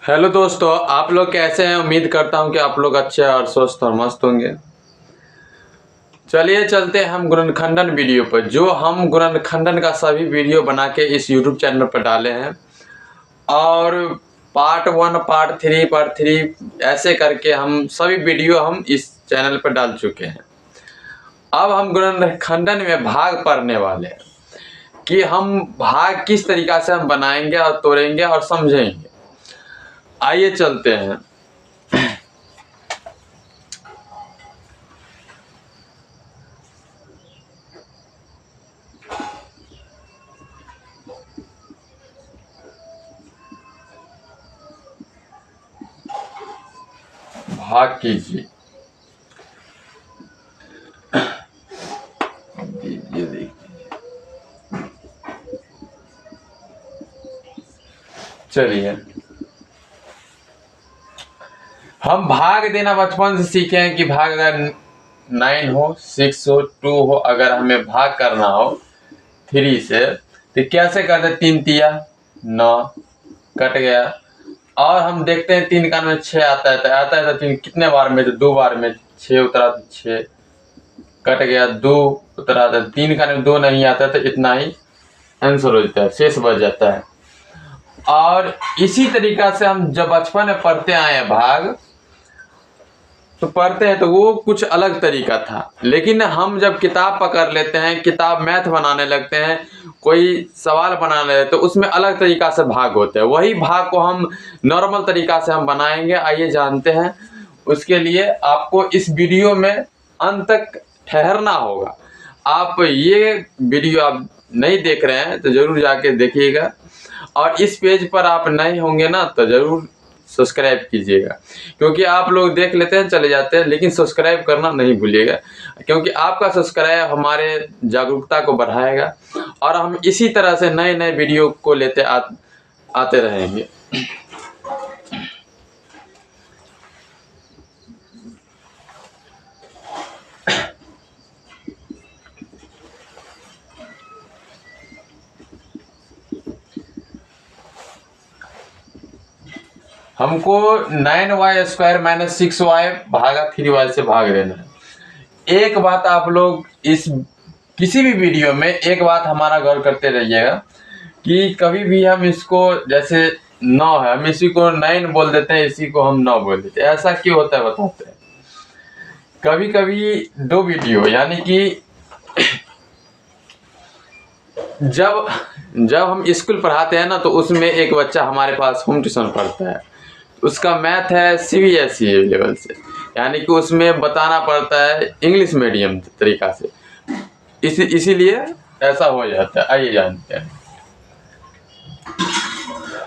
Hello दोस्तों, आप लोग कैसे हैं। उम्मीद करता हूं कि आप लोग अच्छे और स्वस्थ और मस्त होंगे। चलिए चलते हैं हम गुणनखंडन वीडियो पर। जो हम गुणनखंडन का सभी वीडियो बना के इस यूट्यूब चैनल पर डाले हैं और पार्ट 1 पार्ट 3 पार्ट 3 ऐसे करके हम सभी वीडियो हम इस चैनल पर डाल चुके हैं। अब हम गुणनखंडन में भाग पढ़ने वाले हैं कि हम भाग किस तरीका से हम बनाएंगे और तोड़ेंगे और समझेंगे। आइए चलते हैं। भाग कीजिए। ये देखिए, चलिए हम भाग देना बचपन से सीखे हैं कि भाग अगर 9 हो 6 हो 2 हो, अगर हमें भाग करना हो 3 से तो कैसे करते। 3 तिया 9 कट गया। और हम देखते हैं 3 का में 6 आता है तो 3 कितने बार में, तो 2 बार में 6 उतरा तो 6 कट गया। 2 उतरा तो 3 का में 2 नहीं आता तो इतना ही आंसर हो जाता है, शेष बच जाता है। और इसी तरीका से हम जब बचपन में पढ़ते आए हैं भाग, तो पढ़ते हैं तो वो कुछ अलग तरीका था। लेकिन हम जब किताब पकड़ लेते हैं, किताब मैथ बनाने लगते हैं, कोई सवाल बनाने लगते हैं, तो उसमें अलग तरीका से भाग होते हैं। वही भाग को हम नॉर्मल तरीका से हम बनाएंगे। आइए जानते हैं। उसके लिए आपको इस वीडियो में अंत तक ठहरना होगा। आप ये वीडियो आप नहीं देख रहे हैं तो जरूर जाके देखिएगा। और इस पेज पर आप नए होंगे ना तो जरूर सब्सक्राइब कीजिएगा, क्योंकि आप लोग देख लेते हैं चले जाते हैं, लेकिन सब्सक्राइब करना नहीं भूलिएगा, क्योंकि आपका सब्सक्राइब हमारे जागरूकता को बढ़ाएगा और हम इसी तरह से नए नए वीडियो को लेते आते रहेंगे। हमको 9y² - 6y भागा 3y से भाग देना है। एक बात आप लोग इस किसी भी वीडियो में एक बात हमारा गौर करते रहिएगा कि कभी भी हम इसको, जैसे 9 है, हम इसी को 9 बोल देते हैं, इसी को हम 9 बोल देते हैं। ऐसा क्यों होता है बताते हैं। कभी कभी 2 वीडियो, यानी कि जब जब हम स्कूल पढ़ाते हैं ना, तो उसमें एक बच्चा हमारे पास होम ट्यूशन पढ़ता है। उसका मैथ है CBSE लेवल से, यानी कि उसमें बताना पड़ता है इंग्लिश मीडियम तरीका से। इसीलिए ऐसा हो जाता है। आइए जानते हैं।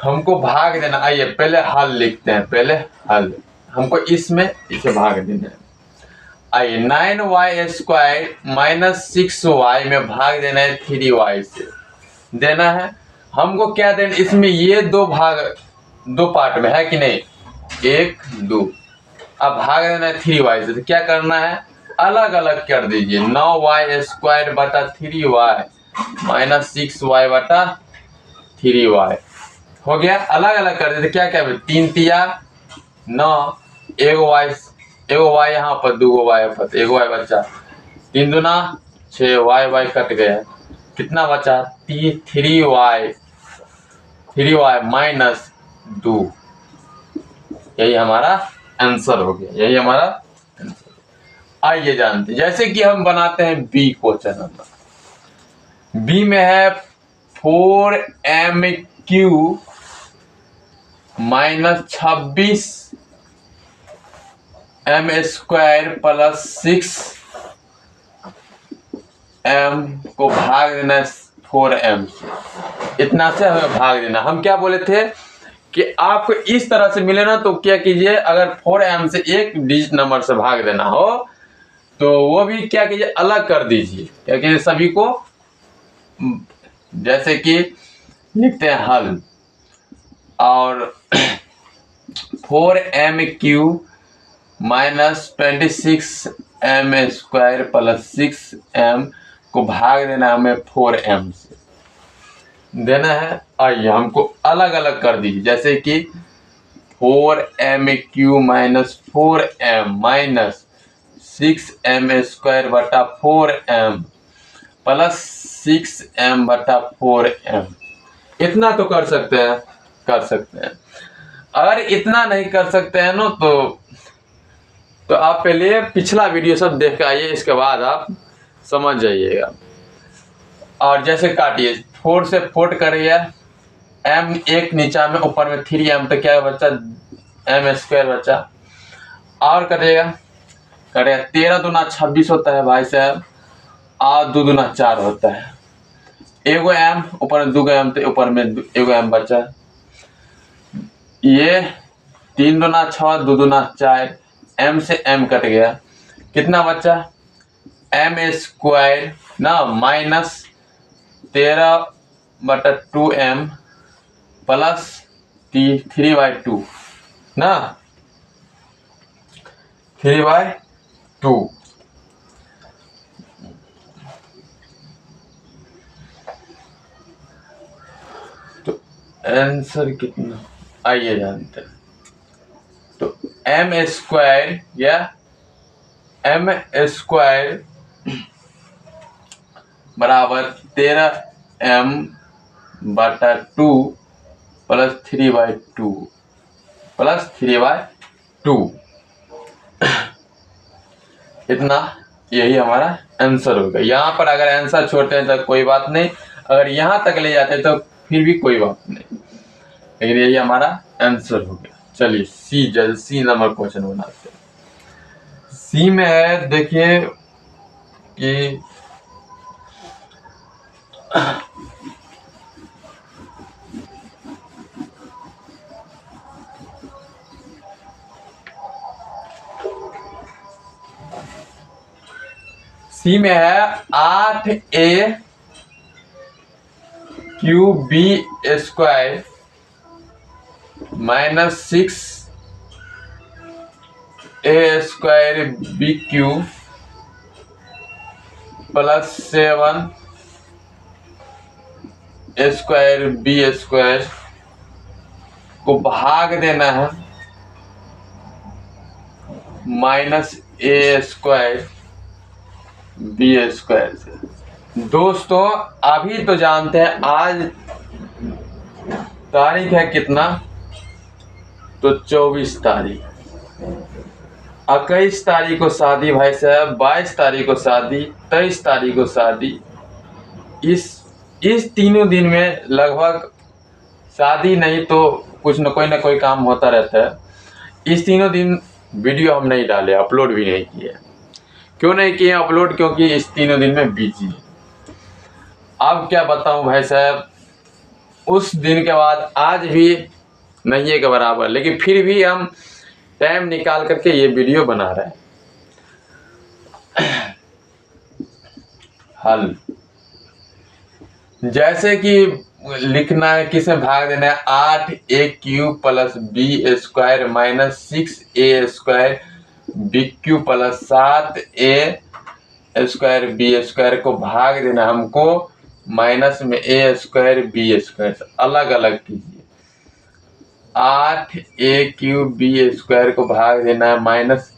हमको भाग देना। आइए पहले हल लिखते हैं। पहले हल हमको इसमें इसे भाग देना है। आइए 9y² - 6y में भाग देना है 3y से देना है। हमको क्या देना, इसमें ये 2 भाग 2 पार्ट में है कि नहीं, 1 2। अब भाग देना है 3y से, तो क्या करना है, अलग अलग कर दीजिए। 9y² बटा 3y - 6y बटा 3y हो गया। अलग अलग कर देते। क्या क्या 3 तिया 9, एगो y यहाँ पर, 2 y पर, 1 y बचा। 3 दूना 6, y कट गया। कितना बचा 3y माइनस 2। यही हमारा आंसर हो गया। यही हमारा आंसर। आइए जानते, जैसे कि हम बनाते हैं बी क्वेश्चन नंबर। बी में है 4mq - 26m² + 6m को भाग देना 4m से। इतना से हमें भाग देना। हम क्या बोले थे कि आपको इस तरह से मिले ना, तो क्या कीजिए, अगर 4m से एक डिजिट नंबर से भाग देना हो तो वो भी क्या कीजिए, अलग कर दीजिए। क्या कीजिए, सभी को, जैसे कि लिखते हैं हल। और 4mq - 26m² + 6m को भाग देना हमें 4m से देना है। आइए हमको अलग अलग कर दीजिए, जैसे कि 4m³ minus 4m minus 6m² बटा 4m प्लस 6m बटा 4m। इतना तो कर सकते हैं। अगर इतना नहीं कर सकते हैं ना तो आप पहले पिछला वीडियो सब देख के आइए, इसके बाद आप समझ जाइएगा। और जैसे काटिए 4 से 4 करिए, m एक नीचा में ऊपर में 3m, तो क्या बच्चा m² बच्चा। और करिएगा 13 दूना 26 होता है भाई साहब, और 2 दूना 4 होता है। एगो m ऊपर में 2 m, तो ऊपर में एगो m बचा। ये 3 दूना 6, 2 दूना 4, m से m कट गया, कितना बचा m² ना माइनस 13/2m प्लस 3/2 ना 3/2। तो आंसर कितना आइए जानते हैं। तो m² या m² बराबर 13m/2 प्लस 3/2 प्लस 3/2, इतना, यही हमारा आंसर होगा। यहाँ पर अगर आंसर छोड़ते हैं तो कोई बात नहीं, अगर यहाँ तक ले जाते हैं तो फिर भी कोई बात नहीं, लेकिन यही हमारा आंसर हो गया। चलिए सी नंबर क्वेश्चन बनाते हैं। सी में है, देखिए कि सी में है 8a³ minus 6a² plus 7a² को भाग देना है माइनस a²b² से। दोस्तों अभी तो जानते हैं, आज तारीख है कितना, तो 24 तारीख। 21 तारीख को शादी भाई साहब, 22 तारीख को शादी, 23 तारीख को शादी। इस तीनों दिन में लगभग शादी नहीं तो कुछ न कोई काम होता रहता है। इस तीनों दिन वीडियो हम नहीं डाले, अपलोड भी नहीं किए। क्यों नहीं किए अपलोड? क्योंकि इस तीनों दिन में बिजी। अब क्या बताऊं भाई साहब, उस दिन के बाद आज भी नहीं है के बराबर, लेकिन फिर भी हम टाइम निकाल करके ये वीडियो बना रहे हैं। हल जैसे कि लिखना है, किसमें भाग देना है, 8a³ plus b² minus 6a² plus 7a² को भाग देना हमको माइनस में a²b² से। अलग अलग कीजिए, 8a³ को भाग देना है माइनस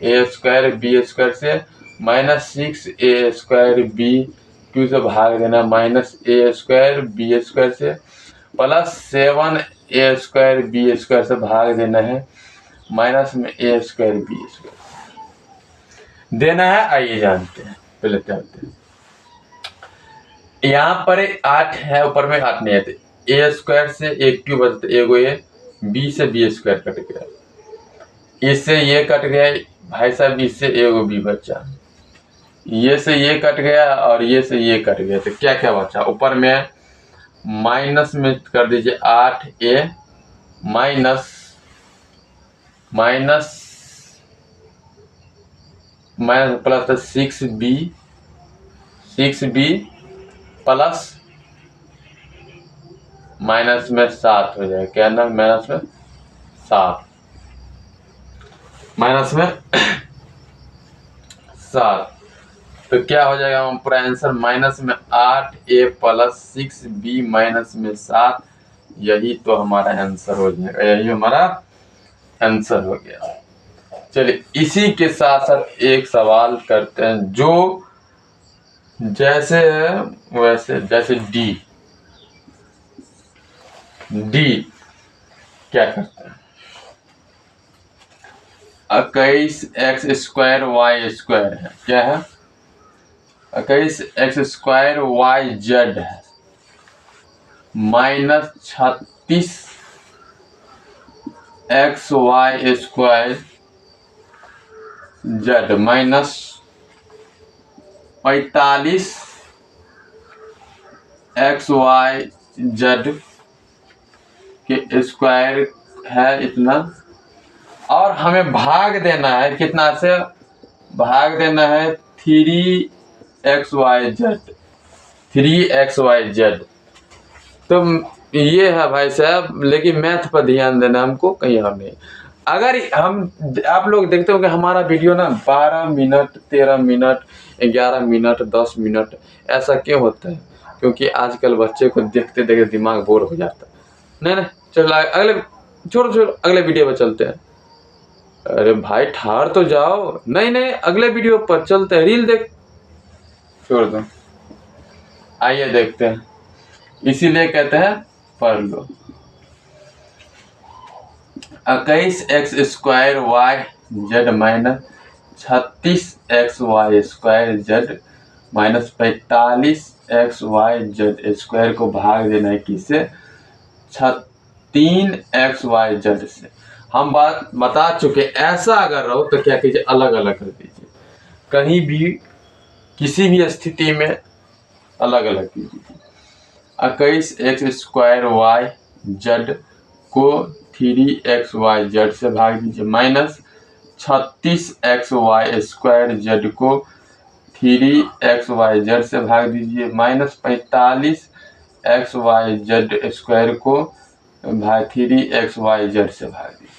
a²b² से, माइनस 6a²b² से भाग देना माइनस a²b² से, प्लस 7a²b² से भाग देना है माइनस में a²b² देना है। आइए जानते हैं, पहले चलते हैं। यहाँ पर 8 है, ऊपर में 8 नहीं है, तो a² से a³ बचता, एगो a, b से b² कट गया, इससे ये कट गया भाई साहब, इससे एगो b बचा, ये से ये कट गया और ये से ये कट गया, तो क्या क्या बचा? ऊपर में माइनस में कर दीजिए 8a minus plus 6b plus minus में 7 हो जाएगा, क्या ना, माइनस में 7, माइनस में 7, तो क्या हो जाएगा हम पूरा आंसर माइनस में 8a प्लस 6b माइनस में 7, यही तो हमारा आंसर हो जाएगा, यही हमारा आंसर हो गया। चलिए इसी के साथ साथ एक सवाल करते हैं जो जैसे है वैसे, जैसे डी क्या करते हैं, 21x² है, क्या है 21x² है -36xy² -45xyz के स्क्वायर है इतना, और हमें भाग देना है कितना से, भाग देना है 3xyz। तो ये है भाई साहब, लेकिन मैथ पर ध्यान देना हमको, कहीं और नहीं। अगर हम आप लोग देखते हो कि हमारा वीडियो ना 12 मिनट 13 मिनट 11 मिनट 10 मिनट ऐसा क्यों होता है, क्योंकि आजकल बच्चे को देखते देखते दिमाग बोर हो जाता है। नहीं चलो अगले छोड़ो अगले वीडियो पर चलते हैं। अरे भाई ठार तो जाओ, नहीं अगले वीडियो पर चलते हैं, रील देख छोड़ दो, आइए देखते हैं, इसीलिए कहते हैं पढ़ लो। 21x² -36xy² -45xyz² को भाग देना है किससे, 3xyz से। हम बात बता चुके, ऐसा अगर रहो तो क्या कीजिए, अलग अलग कर दीजिए, कहीं भी किसी भी स्थिति में अलग अलग कीजिए। 21x² को 3xyz से भाग दीजिए, -36xy² को 3xyz से भाग दीजिए, -45xyz² को 3xyz से भाग दीजिए।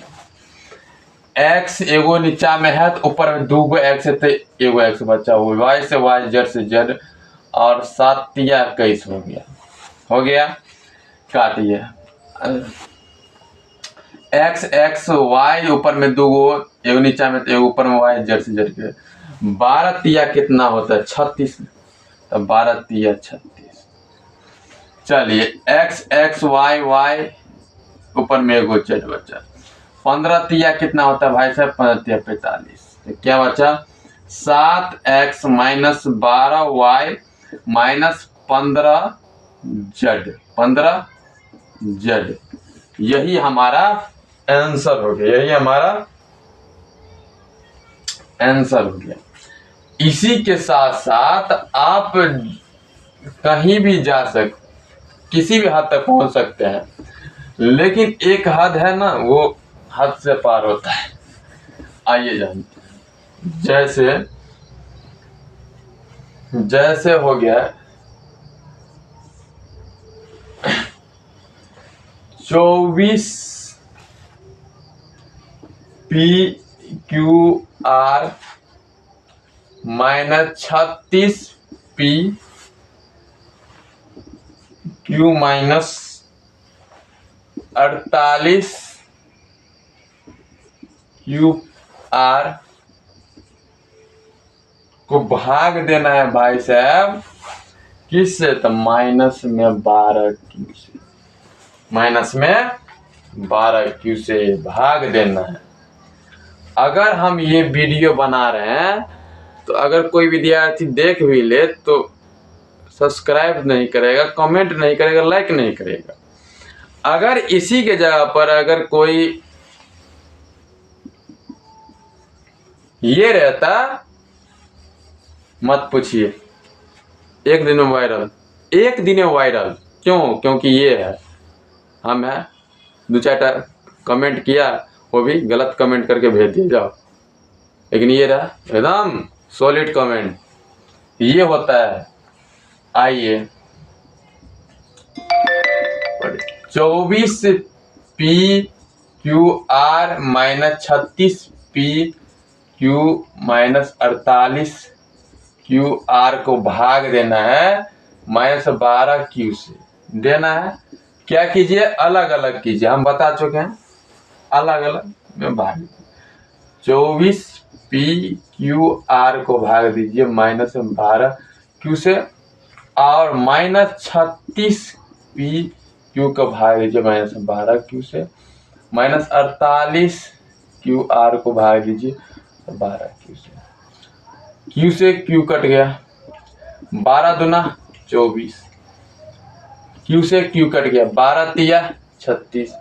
x एगो नीचा में है तो ऊपर में 2 x है तो एगो x बचा हुआ, y से y, z से z, और 7 तिया 21 हो गया काटिए। x y ऊपर में 2 गो, एगो नीचा में तो एगो ऊपर में y, z से z के 12 तिया कितना होता है 36, तो 12 तिया 36। चलिए x y ऊपर में एगो z बचा, 15 तिया कितना होता है भाई साहब, 15 तिया 45, तो क्या बचा 7x - 12y -15z। यही हमारा आंसर हो गया, यही हमारा आंसर हो गया। इसी के साथ साथ आप कहीं भी जा सकते, किसी भी हद तक पहुंच सकते हैं, लेकिन एक हद है ना, वो हद से पार होता है। आइए जानते हैं, जैसे हो गया 24 PQR -36 PQ -48 QR को भाग देना है भाई साहब किससे, तो -12Q से, -12Q से भाग देना है। अगर हम ये वीडियो बना रहे हैं तो अगर कोई विद्यार्थी देख भी ले तो सब्सक्राइब नहीं करेगा, कमेंट नहीं करेगा, लाइक नहीं करेगा। अगर इसी के जगह पर अगर कोई ये रहता, मत पूछिए, एक दिन में वायरल, क्यों, क्योंकि ये है, हम है 2-4 कमेंट किया, वो भी गलत कमेंट करके भेज दिया जाओ, लेकिन ये रहा एकदम सॉलिड कमेंट, ये होता है। आइए 24 PQR -36 PQ -48 QR को भाग देना है -12Q से देना है। क्या कीजिए, अलग अलग कीजिए, हम बता चुके हैं, अलग अलग में भाग 24 पी क्यू आर को भाग दीजिए -12 क्यू से, और -36 पी क्यू को भाग दीजिए -12 क्यू से, -48 क्यू आर को भाग दीजिए 12 क्यू से। क्यू से क्यू कट गया, 12 दूना 24, क्यू से क्यू कट गया, 12 तिया 36,